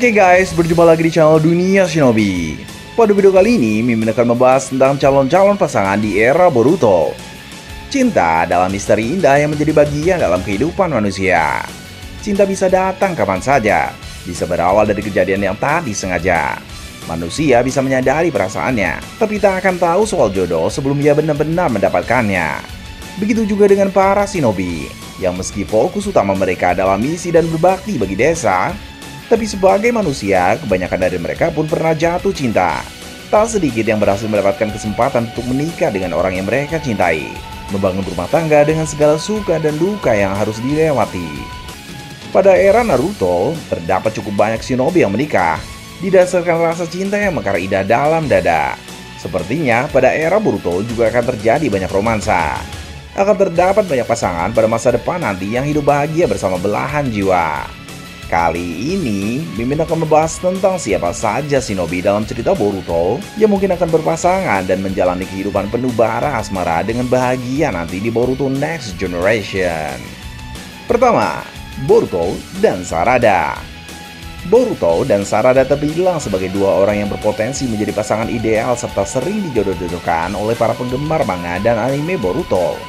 Oke guys, berjumpa lagi di channel Dunia Shinobi. Pada video kali ini, Mimin akan membahas tentang calon-calon pasangan di era Boruto. Cinta adalah misteri indah yang menjadi bagian dalam kehidupan manusia. Cinta bisa datang kapan saja, bisa berawal dari kejadian yang tak disengaja. Manusia bisa menyadari perasaannya, tapi tak akan tahu soal jodoh sebelum ia benar-benar mendapatkannya. Begitu juga dengan para shinobi, yang meski fokus utama mereka adalah misi dan berbakti bagi desa, tapi sebagai manusia, kebanyakan dari mereka pun pernah jatuh cinta. Tak sedikit yang berhasil mendapatkan kesempatan untuk menikah dengan orang yang mereka cintai, membangun rumah tangga dengan segala suka dan duka yang harus dilewati. Pada era Naruto, terdapat cukup banyak shinobi yang menikah, didasarkan rasa cinta yang mekar indah dalam dada. Sepertinya pada era Boruto juga akan terjadi banyak romansa. Akan terdapat banyak pasangan pada masa depan nanti yang hidup bahagia bersama belahan jiwa. Kali ini, Mimin akan membahas tentang siapa saja shinobi dalam cerita Boruto yang mungkin akan berpasangan dan menjalani kehidupan penuh bara asmara dengan bahagia nanti di Boruto Next Generation. Pertama, Boruto dan Sarada. Boruto dan Sarada terbilang sebagai dua orang yang berpotensi menjadi pasangan ideal serta sering dijodoh-jodohkan oleh para penggemar manga dan anime Boruto.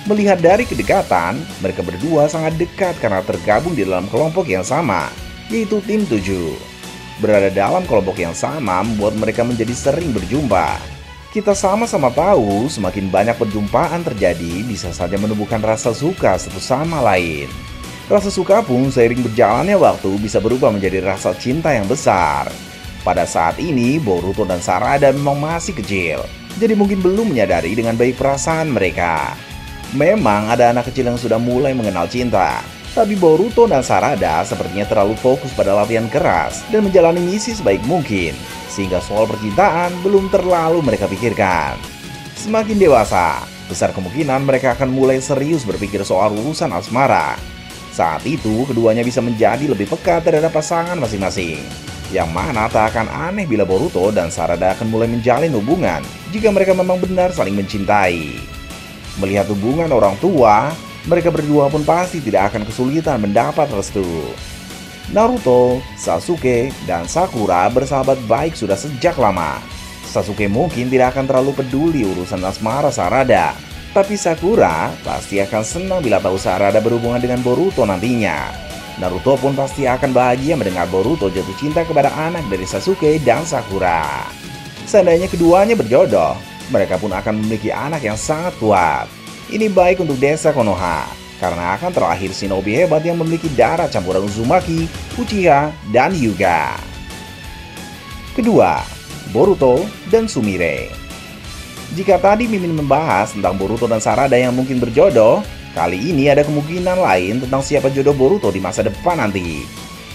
Melihat dari kedekatan, mereka berdua sangat dekat karena tergabung di dalam kelompok yang sama, yaitu Tim 7. Berada dalam kelompok yang sama membuat mereka menjadi sering berjumpa. Kita sama-sama tahu, semakin banyak perjumpaan terjadi, bisa saja menumbuhkan rasa suka satu sama lain. Rasa suka pun seiring berjalannya waktu bisa berubah menjadi rasa cinta yang besar. Pada saat ini, Boruto dan Sarada memang masih kecil, jadi mungkin belum menyadari dengan baik perasaan mereka. Memang ada anak kecil yang sudah mulai mengenal cinta, tapi Boruto dan Sarada sepertinya terlalu fokus pada latihan keras dan menjalani misi sebaik mungkin, sehingga soal percintaan belum terlalu mereka pikirkan. Semakin dewasa, besar kemungkinan mereka akan mulai serius berpikir soal urusan asmara. Saat itu, keduanya bisa menjadi lebih peka terhadap pasangan masing-masing, yang mana tak akan aneh bila Boruto dan Sarada akan mulai menjalin hubungan jika mereka memang benar saling mencintai. Melihat hubungan orang tua, mereka berdua pun pasti tidak akan kesulitan mendapat restu. Naruto, Sasuke, dan Sakura bersahabat baik sudah sejak lama. Sasuke mungkin tidak akan terlalu peduli urusan asmara Sarada, tapi Sakura pasti akan senang bila tahu Sarada berhubungan dengan Boruto nantinya. Naruto pun pasti akan bahagia mendengar Boruto jatuh cinta kepada anak dari Sasuke dan Sakura. Seandainya keduanya berjodoh, mereka pun akan memiliki anak yang sangat kuat. Ini baik untuk desa Konoha, karena akan terlahir shinobi hebat yang memiliki darah campuran Uzumaki, Uchiha, dan Hyuga. Kedua, Boruto dan Sumire. Jika tadi Mimin membahas tentang Boruto dan Sarada yang mungkin berjodoh, kali ini ada kemungkinan lain tentang siapa jodoh Boruto di masa depan nanti.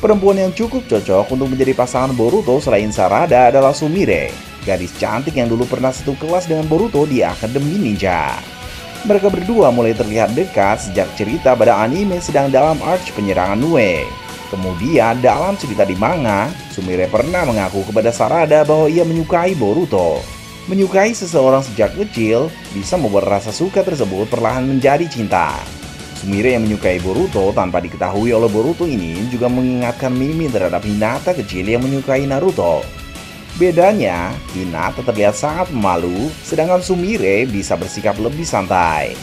Perempuan yang cukup cocok untuk menjadi pasangan Boruto selain Sarada adalah Sumire, gadis cantik yang dulu pernah satu kelas dengan Boruto di Akademi Ninja. Mereka berdua mulai terlihat dekat sejak cerita pada anime sedang dalam arc penyerangan Nue. Kemudian dalam cerita di manga, Sumire pernah mengaku kepada Sarada bahwa ia menyukai Boruto. Menyukai seseorang sejak kecil bisa membuat rasa suka tersebut perlahan menjadi cinta. Sumire yang menyukai Boruto tanpa diketahui oleh Boruto ini juga mengingatkan Mimin terhadap Hinata kecil yang menyukai Naruto. Bedanya, Hinata terlihat sangat pemalu, sedangkan Sumire bisa bersikap lebih santai.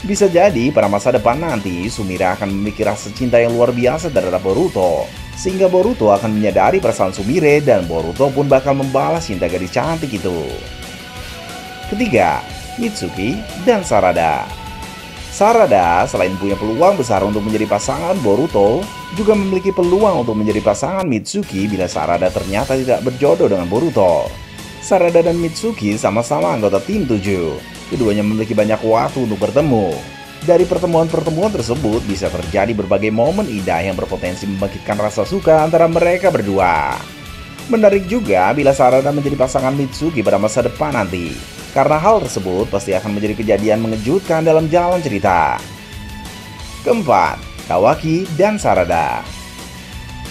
Bisa jadi pada masa depan nanti, Sumire akan memiliki rasa cinta yang luar biasa terhadap Boruto, sehingga Boruto akan menyadari perasaan Sumire dan Boruto pun bakal membalas cinta gadis cantik itu. Ketiga, Mitsuki dan Sarada. Sarada selain punya peluang besar untuk menjadi pasangan Boruto, juga memiliki peluang untuk menjadi pasangan Mitsuki bila Sarada ternyata tidak berjodoh dengan Boruto. Sarada dan Mitsuki sama-sama anggota Tim 7. Keduanya memiliki banyak waktu untuk bertemu. Dari pertemuan-pertemuan tersebut bisa terjadi berbagai momen indah yang berpotensi membangkitkan rasa suka antara mereka berdua. Menarik juga bila Sarada menjadi pasangan Mitsuki pada masa depan nanti, karena hal tersebut pasti akan menjadi kejadian mengejutkan dalam jalan cerita. Keempat, Kawaki dan Sarada.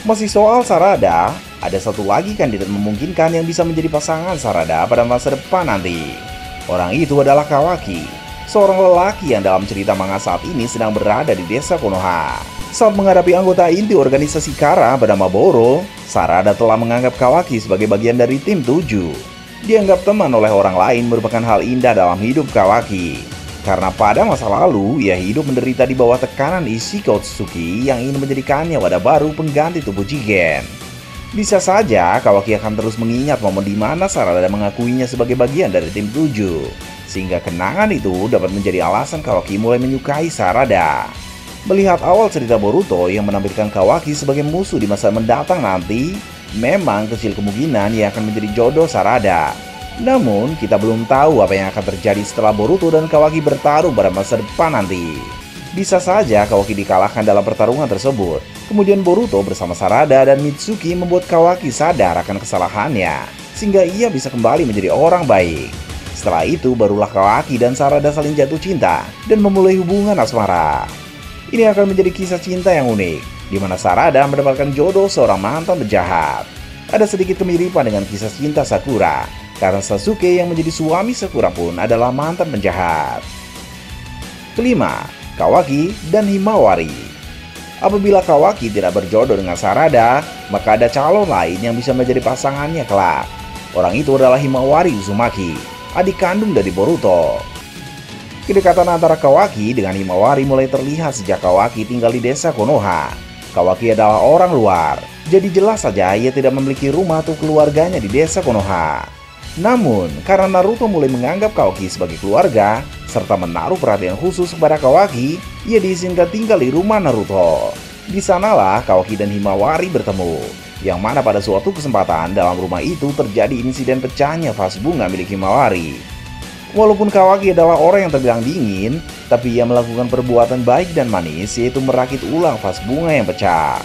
Masih soal Sarada, ada satu lagi kandidat memungkinkan yang bisa menjadi pasangan Sarada pada masa depan nanti. Orang itu adalah Kawaki, seorang lelaki yang dalam cerita manga saat ini sedang berada di desa Konoha. Saat menghadapi anggota inti organisasi Kara bernama Boro, Sarada telah menganggap Kawaki sebagai bagian dari tim 7. Dianggap teman oleh orang lain merupakan hal indah dalam hidup Kawaki. Karena pada masa lalu, ia hidup menderita di bawah tekanan Ishiko Tsuki yang ingin menjadikannya wadah baru pengganti tubuh Jigen. Bisa saja Kawaki akan terus mengingat momen di mana Sarada mengakuinya sebagai bagian dari tim 7. Sehingga kenangan itu dapat menjadi alasan Kawaki mulai menyukai Sarada. Melihat awal cerita Boruto yang menampilkan Kawaki sebagai musuh di masa mendatang nanti, memang kecil kemungkinan ia akan menjadi jodoh Sarada. Namun, kita belum tahu apa yang akan terjadi setelah Boruto dan Kawaki bertarung pada masa depan nanti. Bisa saja Kawaki dikalahkan dalam pertarungan tersebut. Kemudian Boruto bersama Sarada dan Mitsuki membuat Kawaki sadar akan kesalahannya, sehingga ia bisa kembali menjadi orang baik. Setelah itu, barulah Kawaki dan Sarada saling jatuh cinta dan memulai hubungan asmara. Ini akan menjadi kisah cinta yang unik, di mana Sarada mendapatkan jodoh seorang mantan penjahat. Ada sedikit kemiripan dengan kisah cinta Sakura, karena Sasuke yang menjadi suami Sakura pun adalah mantan penjahat. Kelima, Kawaki dan Himawari. Apabila Kawaki tidak berjodoh dengan Sarada, maka ada calon lain yang bisa menjadi pasangannya kelak. Orang itu adalah Himawari Uzumaki, adik kandung dari Boruto. Kedekatan antara Kawaki dengan Himawari mulai terlihat sejak Kawaki tinggal di desa Konoha. Kawaki adalah orang luar, jadi jelas saja ia tidak memiliki rumah atau keluarganya di desa Konoha. Namun, karena Naruto mulai menganggap Kawaki sebagai keluarga, serta menaruh perhatian khusus kepada Kawaki, ia diizinkan tinggal di rumah Naruto. Di sanalah Kawaki dan Himawari bertemu, yang mana pada suatu kesempatan dalam rumah itu terjadi insiden pecahnya vas bunga milik Himawari. Walaupun Kawaki adalah orang yang terbilang dingin, tapi ia melakukan perbuatan baik dan manis, yaitu merakit ulang vas bunga yang pecah.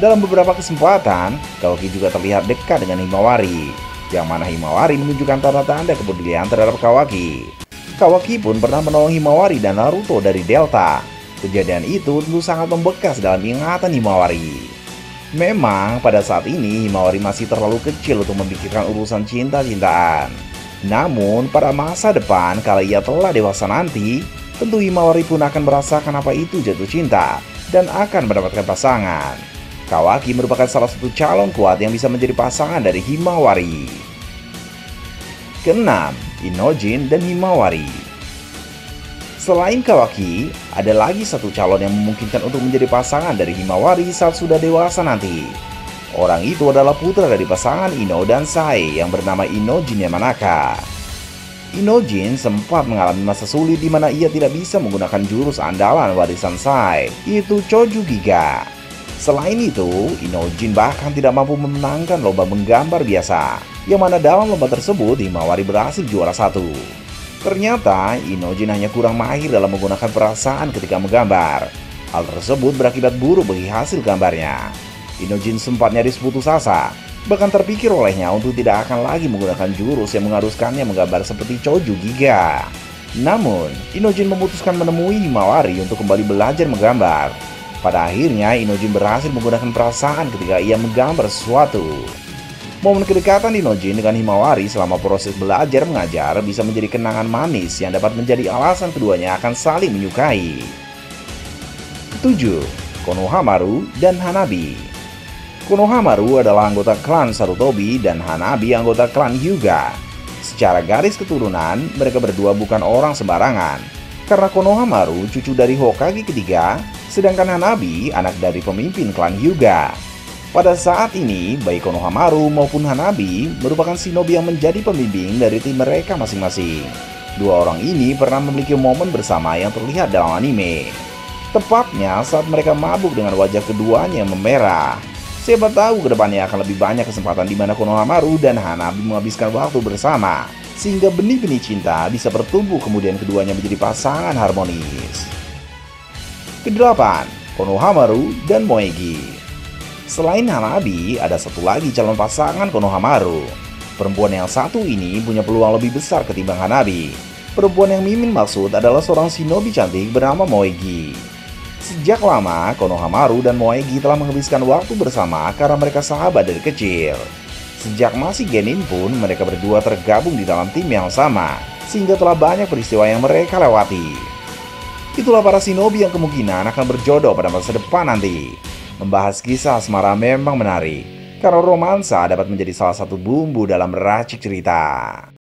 Dalam beberapa kesempatan, Kawaki juga terlihat dekat dengan Himawari, yang mana Himawari menunjukkan tanda-tanda kepedulian terhadap Kawaki. Kawaki pun pernah menolong Himawari dan Naruto dari Delta. Kejadian itu tentu sangat membekas dalam ingatan Himawari. Memang pada saat ini Himawari masih terlalu kecil untuk memikirkan urusan cinta-cintaan. Namun pada masa depan, kalau ia telah dewasa nanti, tentu Himawari pun akan merasakan apa itu jatuh cinta dan akan mendapatkan pasangan. Kawaki merupakan salah satu calon kuat yang bisa menjadi pasangan dari Himawari. Keenam, Inojin dan Himawari. Selain Kawaki, ada lagi satu calon yang memungkinkan untuk menjadi pasangan dari Himawari saat sudah dewasa nanti. Orang itu adalah putra dari pasangan Ino dan Sai yang bernama Inojin Yamanaka. Inojin sempat mengalami masa sulit di mana ia tidak bisa menggunakan jurus andalan warisan Sai, yaitu Choju Giga. Selain itu, Inojin bahkan tidak mampu memenangkan lomba menggambar biasa, yang mana dalam lomba tersebut Himawari berhasil juara 1. Ternyata Inojin hanya kurang mahir dalam menggunakan perasaan ketika menggambar. Hal tersebut berakibat buruk bagi hasil gambarnya. Inojin sempat nyaris putus asa, bahkan terpikir olehnya untuk tidak akan lagi menggunakan jurus yang mengharuskannya menggambar seperti Choju Giga. Namun, Inojin memutuskan menemui Himawari untuk kembali belajar menggambar. Pada akhirnya, Inojin berhasil menggunakan perasaan ketika ia menggambar sesuatu. Momen kedekatan Inojin dengan Himawari selama proses belajar mengajar bisa menjadi kenangan manis yang dapat menjadi alasan keduanya akan saling menyukai. 7. Konohamaru dan Hanabi. Konohamaru adalah anggota klan Sarutobi dan Hanabi anggota klan Hyuga. Secara garis keturunan, mereka berdua bukan orang sembarangan. Karena Konohamaru cucu dari Hokage ketiga, sedangkan Hanabi anak dari pemimpin klan Hyuga. Pada saat ini, baik Konohamaru maupun Hanabi merupakan shinobi yang menjadi pembimbing dari tim mereka masing-masing. Dua orang ini pernah memiliki momen bersama yang terlihat dalam anime. Tepatnya saat mereka mabuk dengan wajah keduanya yang memerah. Siapa tahu kedepannya akan lebih banyak kesempatan di mana Konohamaru dan Hanabi menghabiskan waktu bersama, sehingga benih-benih cinta bisa bertumbuh kemudian keduanya menjadi pasangan harmonis. Kedelapan, Konohamaru dan Moegi. Selain Hanabi, ada satu lagi calon pasangan Konohamaru. Perempuan yang satu ini punya peluang lebih besar ketimbang Hanabi. Perempuan yang Mimin maksud adalah seorang shinobi cantik bernama Moegi. Sejak lama, Konohamaru dan Moegi telah menghabiskan waktu bersama karena mereka sahabat dari kecil. Sejak masih genin pun, mereka berdua tergabung di dalam tim yang sama, sehingga telah banyak peristiwa yang mereka lewati. Itulah para shinobi yang kemungkinan akan berjodoh pada masa depan nanti. Membahas kisah asmara memang menarik, karena romansa dapat menjadi salah satu bumbu dalam meracik cerita.